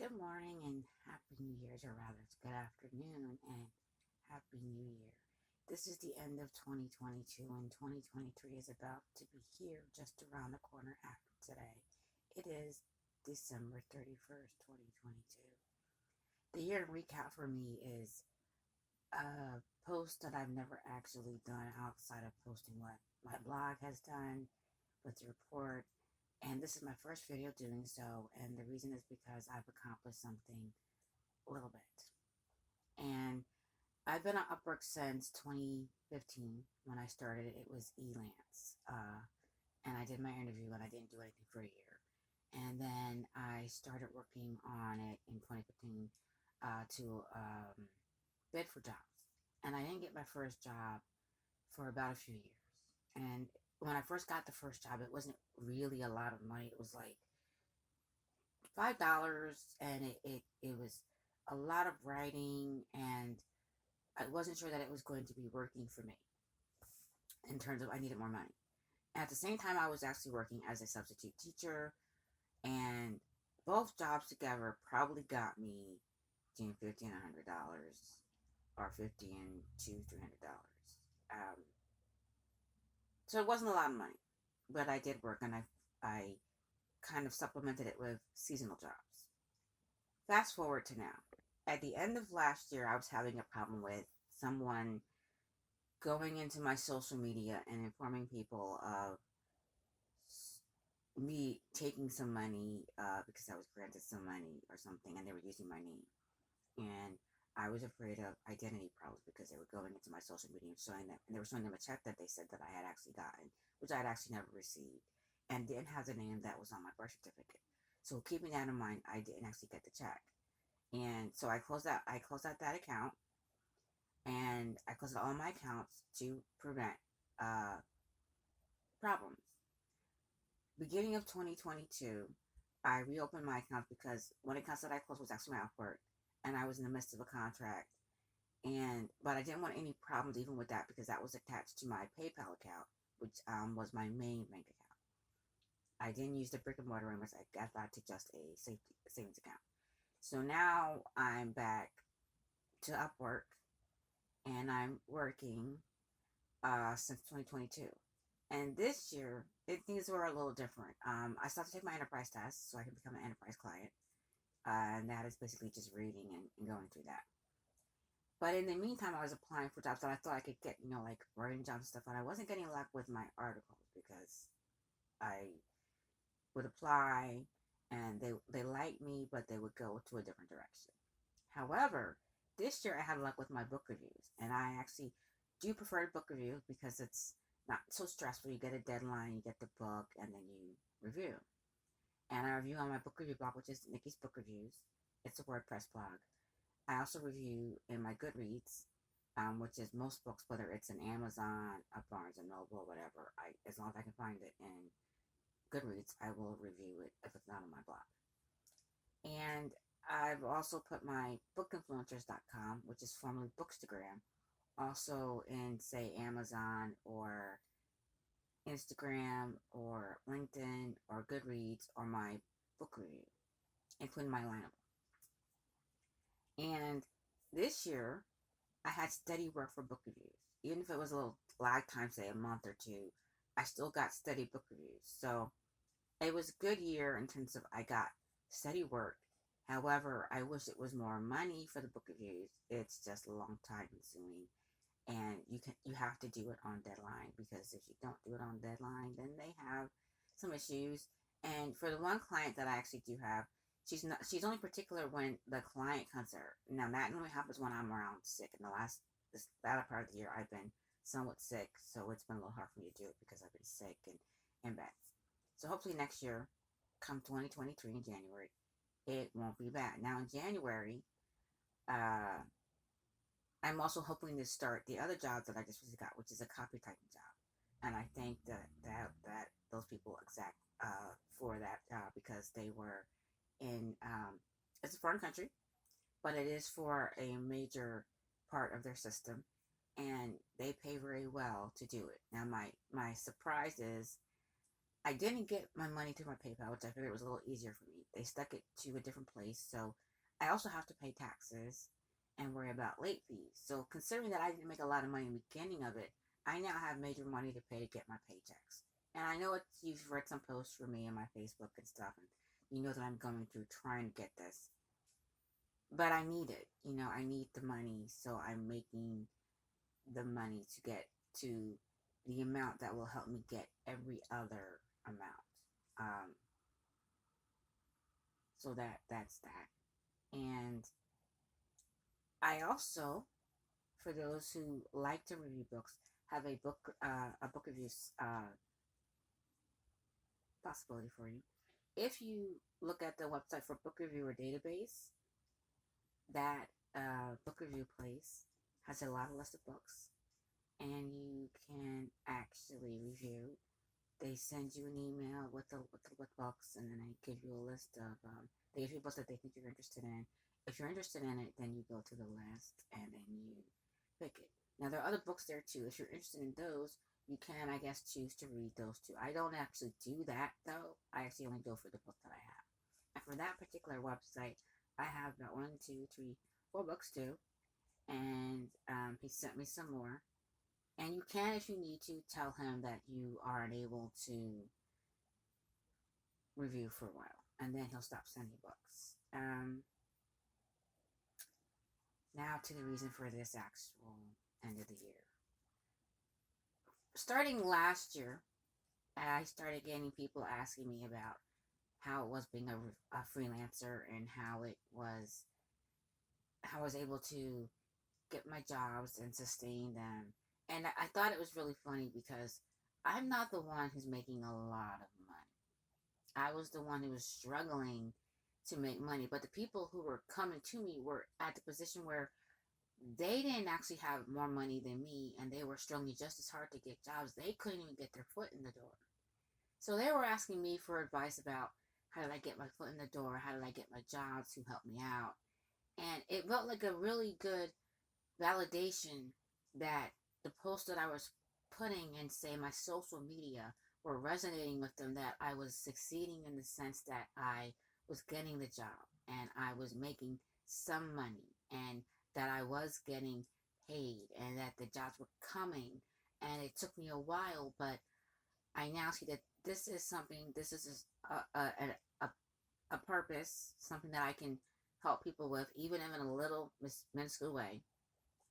Good morning and happy New Year's, or rather, it's good afternoon and happy New Year. This is the end of 2022, and 2023 is about to be here just around the corner after today. It is December 31st, 2022. The year recap for me is a post that I've never actually done outside of posting what my blog has done with the report. And this is my first video doing so, and the reason is because I've accomplished something a little bit. And I've been on Upwork since 2015 when I started. It was Elance. And I did my interview and I didn't do anything for a year. And then I started working on it in 2015 to bid for jobs. And I didn't get my first job for about a few years. And when I first got the first job, it wasn't really a lot of money. It was like $5, and it was a lot of writing, and I wasn't sure that it was going to be working for me in terms of I needed more money. At the same time, I was actually working as a substitute teacher, and both jobs together probably got me between $50 and $100, or $50 and $300. So it wasn't a lot of money, but I did work, and I kind of supplemented it with seasonal jobs. Fast forward to now. At the end of last year, I was having a problem with someone going into my social media and informing people of me taking some money because I was granted some money or something, and they were using my name. And I was afraid of identity problems because they were going into my social media and showing them, and they were showing them a check that they said that I had actually gotten, which I had actually never received, and didn't have the name that was on my birth certificate. So keeping that in mind, I didn't actually get the check. And so I closed out that account, and I closed out all my accounts to prevent uh, problems. Beginning of 2022, I reopened my account because one account that I closed was actually my Upwork, and I was in the midst of a contract. But I didn't want any problems even with that because that was attached to my PayPal account, which was my main bank account. I didn't use the brick and mortar unless I got that to just a savings account. So now I'm back to Upwork, and I'm working since 2022. And this year, things were a little different. I started to take my enterprise test so I can become an enterprise client. And that is basically just reading and going through that. But in the meantime, I was applying for jobs that I thought I could get, like writing jobs and stuff. And I wasn't getting luck with my articles because I would apply and they liked me, but they would go to a different direction. However, this year I had luck with my book reviews, and I actually do prefer book reviews because it's not so stressful. You get a deadline, you get the book, and then you review. And I review on my book review blog, which is Nikki's Book Reviews. It's a WordPress blog. I also review in my Goodreads, which is most books, whether it's an Amazon, a Barnes and Noble, whatever. As long as I can find it in Goodreads, I will review it if it's not on my blog. And I've also put my bookinfluencers.com, which is formerly Bookstagram, also in, say, Amazon or Instagram or LinkedIn or Goodreads or my book review, including my lineup. And this year, I had steady work for book reviews. Even if it was a little lag time, say a month or two, I still got steady book reviews. So it was a good year in terms of I got steady work. However, I wish it was more money for the book reviews. It's just a long time consuming, and you have to do it on deadline, because if you don't do it on deadline, then they have some issues. And for the one client that I actually do have, she's only particular when the client comes there. Now that normally happens when I'm around sick. In this latter part of the year, I've been somewhat sick, so it's been a little hard for me to do it because I've been sick and bad. So hopefully next year, come 2023 in January, it won't be bad. Now in January, uh, I'm also hoping to start the other job that I just recently got, which is a copy typing job. And I thank that those people exact for that job, because they were in it's a foreign country, but it is for a major part of their system, and they pay very well to do it. Now my surprise is I didn't get my money through my PayPal, which I figured was a little easier for me. They stuck it to a different place, so I also have to pay taxes and worry about late fees. So considering that I didn't make a lot of money in the beginning of it, I now have major money to pay to get my paychecks. And I know it's you've read some posts from me on my Facebook and stuff, and you know that I'm going through trying to get this. But I need it. I need the money, so I'm making the money to get to the amount that will help me get every other amount. Um, so that's that. And I also, for those who like to review books, have a book review possibility for you. If you look at the website for Book Reviewer Database, that book review place has a lot of list of books, and you can actually review. They send you an email with books, and then they give you a list of they give you books that they think you're interested in. If you're interested in it, then you go to the list and then you pick it. Now there are other books there too. If you're interested in those, you can, I guess, choose to read those too. I don't actually do that though. I actually only go for the book that I have. And for that particular website, I have about 1, 2, 3, 4 books too. And he sent me some more. And you can, if you need to, tell him that you are unable to review for a while, and then he'll stop sending books. Now to the reason for this actual end of the year. Starting last year, I started getting people asking me about how it was being a freelancer and how I was able to get my jobs and sustain them. And I thought it was really funny because I'm not the one who's making a lot of money. I was the one who was struggling to make money. But the people who were coming to me were at the position where they didn't actually have more money than me, and they were struggling just as hard to get jobs. They couldn't even get their foot in the door. So they were asking me for advice about how did I get my foot in the door? How did I get my jobs? Who helped me out? And it felt like a really good validation that the posts that I was putting in, say, my social media were resonating with them, that I was succeeding in the sense that I was getting the job and I was making some money and that I was getting paid and that the jobs were coming. And it took me a while, but I now see that this is a purpose, something that I can help people with, even in a little minuscule way,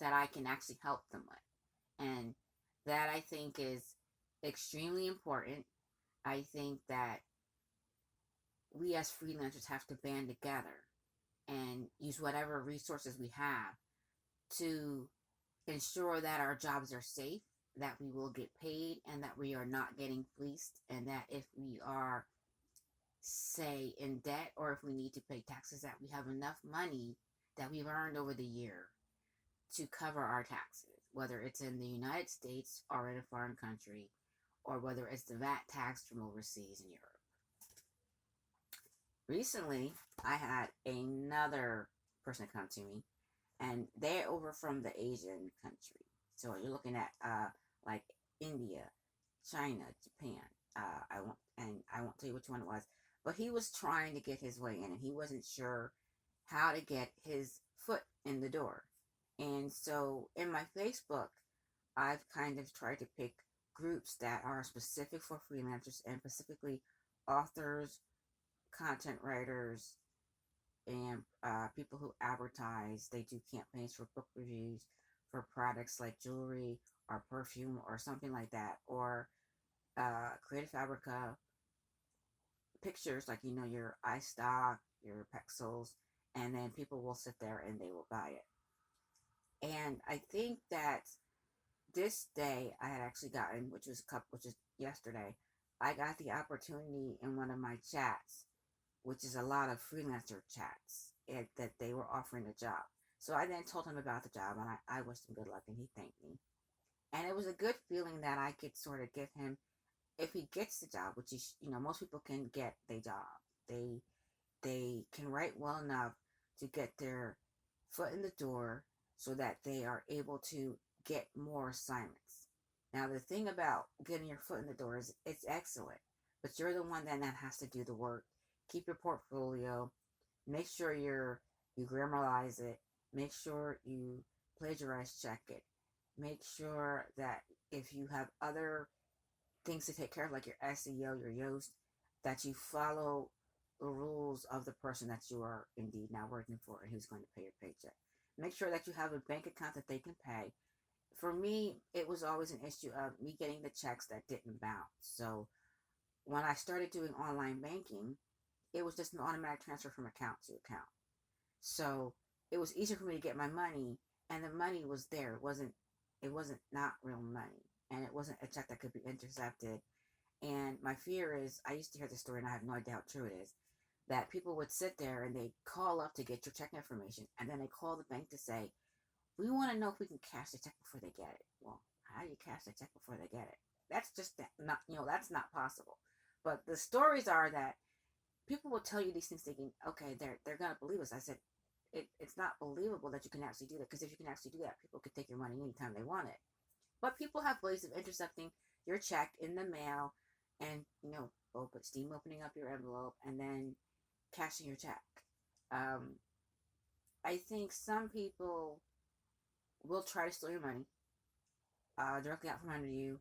that I can actually help them with. And that I think is extremely important. I think that we as freelancers have to band together and use whatever resources we have to ensure that our jobs are safe, that we will get paid, and that we are not getting fleeced, and that if we are, say, in debt or if we need to pay taxes, that we have enough money that we've earned over the year to cover our taxes, whether it's in the United States or in a foreign country, or whether it's the VAT tax from overseas in Europe. Recently, I had another person come to me, and they're over from the Asian country. So you're looking at like India, China, Japan. I won't tell you which one it was, but he was trying to get his way in, and he wasn't sure how to get his foot in the door. And so in my Facebook, I've kind of tried to pick groups that are specific for freelancers and specifically authors, content writers, and people who advertise. They do campaigns for book reviews for products like jewelry or perfume or something like that, or Creative Fabrica pictures, like your iStock, your Pexels, and then people will sit there and they will buy it. And I think that this day I had actually gotten, which is yesterday, I got the opportunity in one of my chats, which is a lot of freelancer chats, that they were offering a job. So I then told him about the job, and I wished him good luck, and he thanked me. And it was a good feeling that I could sort of give him, if he gets the job, which is, most people can get the job. They can write well enough to get their foot in the door so that they are able to get more assignments. Now, the thing about getting your foot in the door is it's excellent, but you're the one that has to do the work. Keep your portfolio. Make sure you grammarize it. Make sure you plagiarize check it. Make sure that if you have other things to take care of, like your SEO, your Yoast, that you follow the rules of the person that you are indeed now working for and who's going to pay your paycheck. Make sure that you have a bank account that they can pay. For me, it was always an issue of me getting the checks that didn't bounce. So when I started doing online banking, it was just an automatic transfer from account to account. So it was easier for me to get my money, and the money was there. It wasn't not real money, and it wasn't a check that could be intercepted. And my fear is, I used to hear the story, and I have no idea how true it is, that people would sit there and they call up to get your check information, and then they call the bank to say, "We want to know if we can cash the check before they get it." Well, how do you cash the check before they get it? That's just not, that's not possible. But the stories are that people will tell you these things thinking, okay, they're gonna believe us. I said, it's not believable that you can actually do that, because if you can actually do that, people can take your money anytime they want it. But people have ways of intercepting your check in the mail, and steam opening up your envelope and then cashing your check. Um, I think some people will try to steal your money directly out from under you,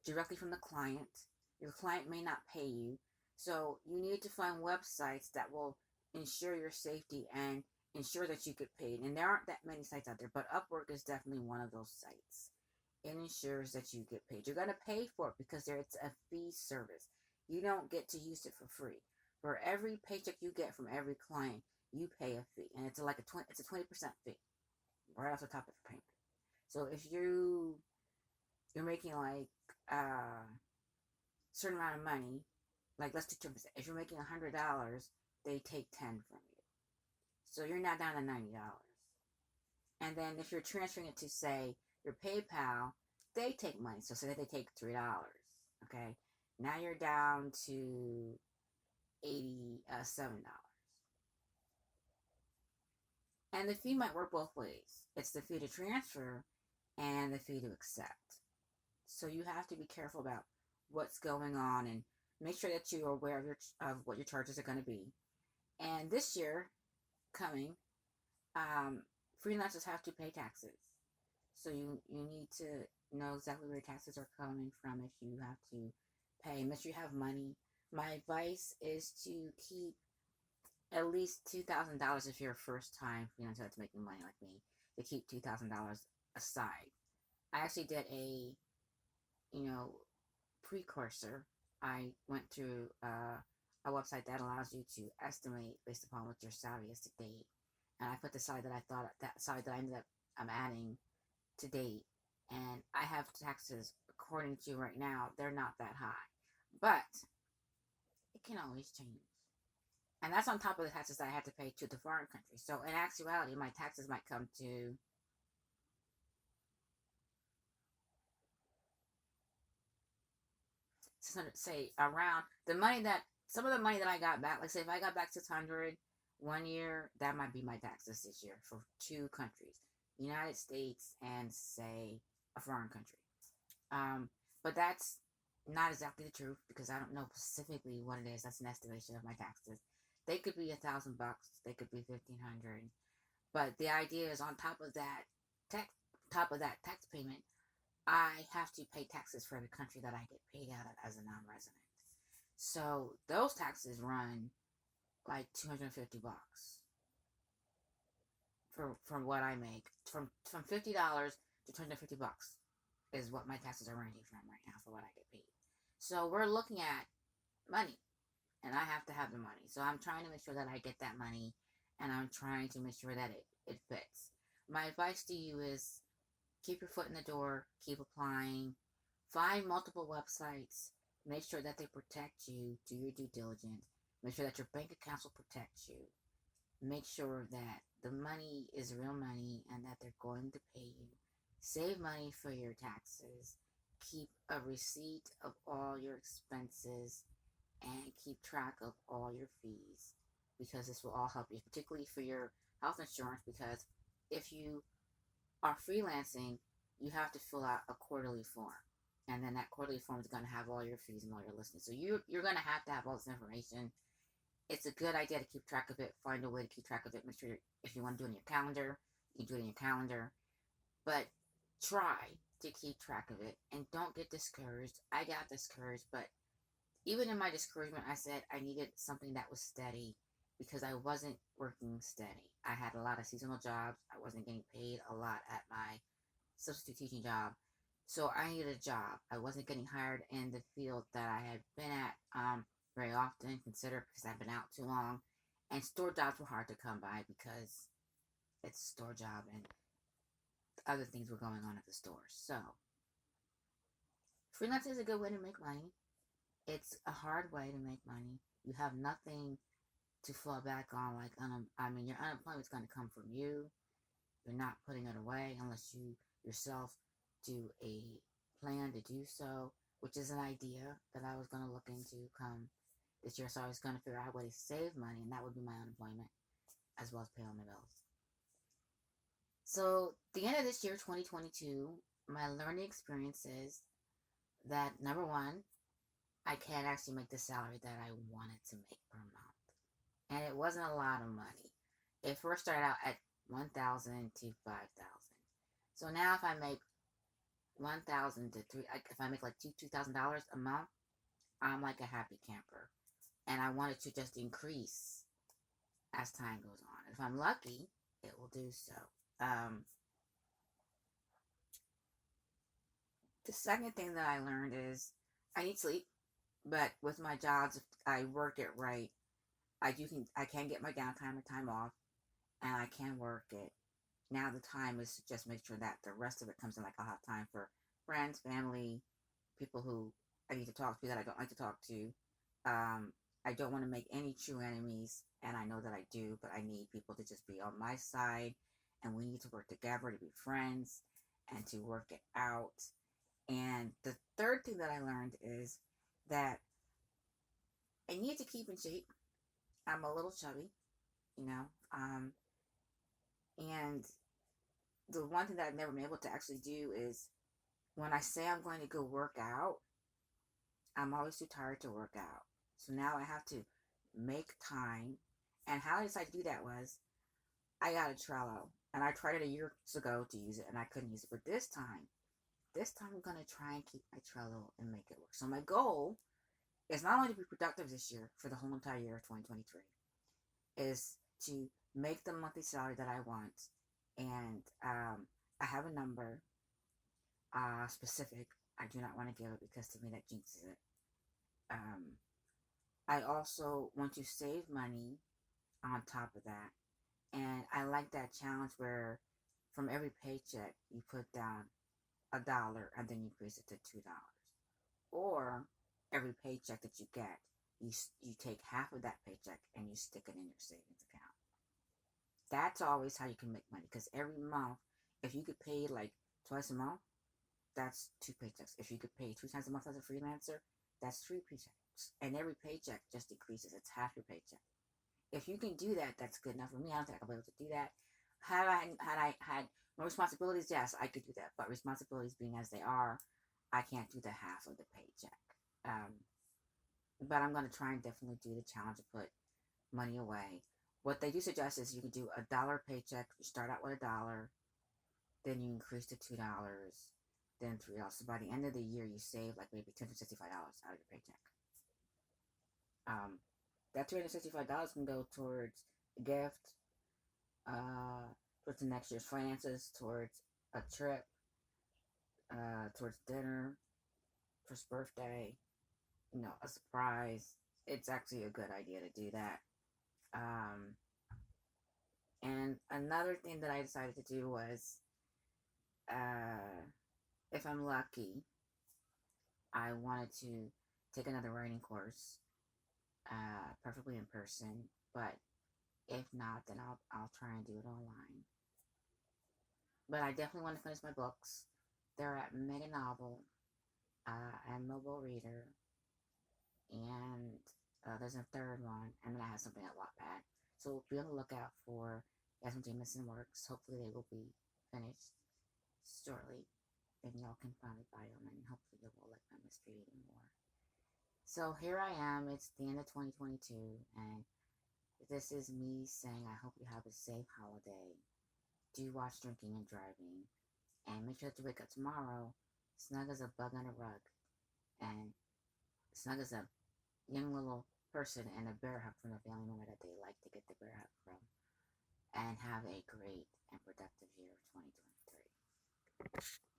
directly from the client. Your client may not pay you. So you need to find websites that will ensure your safety and ensure that you get paid. And there aren't that many sites out there, but Upwork is definitely one of those sites. It ensures that you get paid. You're going to pay for it because it's a fee service. You don't get to use it for free. For every paycheck you get from every client, you pay a fee, and it's a 20% fee right off the top of the payment. So if you're making like a certain amount of money, like let's do 2%. If you're making $100, they take 10 from you, so you're now down to $90. And then if you're transferring it to, say, your PayPal, they take money. So say that they take $3. Okay, now you're down to $87. And the fee might work both ways. It's the fee to transfer and the fee to accept. So you have to be careful about what's going on and make sure that you are aware of what your charges are going to be. And this year coming, freelancers have to pay taxes. So you need to know exactly where your taxes are coming from if you have to pay. Make sure you have money. My advice is to keep at least $2,000 if you're a first time freelancer that's making money like me, to keep $2,000 aside. I actually did a precursor. I went through a website that allows you to estimate based upon what your salary is to date, and I put the salary that I ended up adding to date, and I have taxes according to right now. They're not that high, but it can always change. And that's on top of the taxes that I have to pay to the foreign country. So in actuality, my taxes might come to say around the money that some of the money that I got back. Like say if I got back 600 one year, that might be my taxes this year for two countries, United States and say a foreign country. But that's not exactly the truth because I don't know specifically what it is. That's an estimation of my taxes. They could be $1,000. They could be 1,500. But the idea is on tax top of that tax payment, I have to pay taxes for the country that I get paid out of as a non-resident. So those taxes run like $250 from what I make. From $50 to $250 is what my taxes are ranging from right now for what I get paid. So we're looking at money, and I have to have the money. So I'm trying to make sure that I get that money, and I'm trying to make sure that it fits. My advice to you is keep your foot in the door, keep applying, find multiple websites, make sure that they protect you, do your due diligence, make sure that your bank accounts will protect you, make sure that the money is real money and that they're going to pay you. Save money for your taxes, keep a receipt of all your expenses, and keep track of all your fees because this will all help you, particularly for your health insurance, because if you are freelancing, you have to fill out a quarterly form. and then that quarterly form is going to have all your fees and all your listings. So you're going to have all this information. It's a good idea to keep track of it. Find a way to keep track of it. Make sure if you want to do it in your calendar, you can do it in your calendar. But try to keep track of it and don't get discouraged. I got discouraged, but even in my discouragement, I said I needed something that was steady because I wasn't working steady. I had a lot of seasonal jobs. I wasn't getting paid a lot at my substitute teaching job. So I needed a job. I wasn't getting hired in the field that I had been at very often, considered because I've been out too long. And store jobs were hard to come by because it's a store job and other things were going on at the store. So freelance is a good way to make money. It's a hard way to make money. You have nothing to fall back on. Like, your unemployment is going to come from you. You're not putting it away unless you yourself do a plan to do so, which is an idea that I was going to look into come this year. So I was going to figure out a way to save money, and that would be my unemployment as well as pay all my bills. So the end of this year, 2022, my learning experience is that number one, I can't actually make the salary that I wanted to make per month. And it wasn't a lot of money. It first started out at 1,000 to 5,000. So now if I make 1,000 to if I make like $2,000 a month, I'm like a happy camper. And I want it to just increase as time goes on. If I'm lucky, it will do so. The second thing that I learned is I need sleep, but with my jobs, if I work it right, I can get my downtime or time off, and I can work it. Now the time is to just make sure that the rest of it comes in. Like I'll have time for friends, family, people who I need to talk to that I don't like to talk to. I don't want to make any true enemies, and I know that I do, but I need people to just be on my side, and we need to work together to be friends and to work it out. And the third thing that I learned is that I need to keep in shape. I'm a little chubby, you know, and the one thing that I've never been able to actually do is when I say I'm going to go work out, I'm always too tired to work out. So now I have to make time. And how I decided to do that was I got a Trello, and I tried it a year ago to use it, and I couldn't use it. But this time I'm going to try and keep my Trello and make it work. So my goal is not only to be productive this year for the whole entire year of 2023, is to make the monthly salary that I want. And I have a number specific. I do not want to give it because to me that jinxes it. I also want to save money on top of that. And I like that challenge where from every paycheck you put down $1 and then you increase it to $2. Or every paycheck that you get, you take half of that paycheck and you stick it in your savings account. That's always how you can make money, because every month, if you get paid like twice a month, that's 2 paychecks. If you get paid 3 times a month as a freelancer, that's 3 paychecks. And every paycheck just decreases. It's half your paycheck. If you can do that, that's good enough for me. I don't think I'll be able to do that. Had I had more responsibilities, yes, I could do that. But responsibilities being as they are, I can't do the half of the paycheck. But I'm going to try and definitely do the challenge to put money away. What they do suggest is you can do $1 paycheck. You start out with $1, then you increase to $2, then $3. So by the end of the year, you save like maybe $265 out of your paycheck. That $265 can go towards a gift, towards the next year's finances, towards a trip, towards dinner, towards birthday, a surprise. It's actually a good idea to do that. And another thing that I decided to do was, if I'm lucky, I wanted to take another writing course, preferably in person, but if not, then I'll try and do it online. But I definitely want to finish my books. They're at Mega Novel, and Mobile Reader, and there's a third one, and then I have something at Wattpad. So be on the lookout for Yasmin Jamison works. Hopefully they will be finished shortly. then y'all can finally buy them, and hopefully you will like my mystery eating more. So here I am. It's the end of 2022, and this is me saying I hope you have a safe holiday. Do watch drinking and driving, and make sure to wake up tomorrow snug as a bug on a rug, and snug as a young little person and a bear hug from the family member that they like to get the bear hug from, and have a great and productive year of 2023.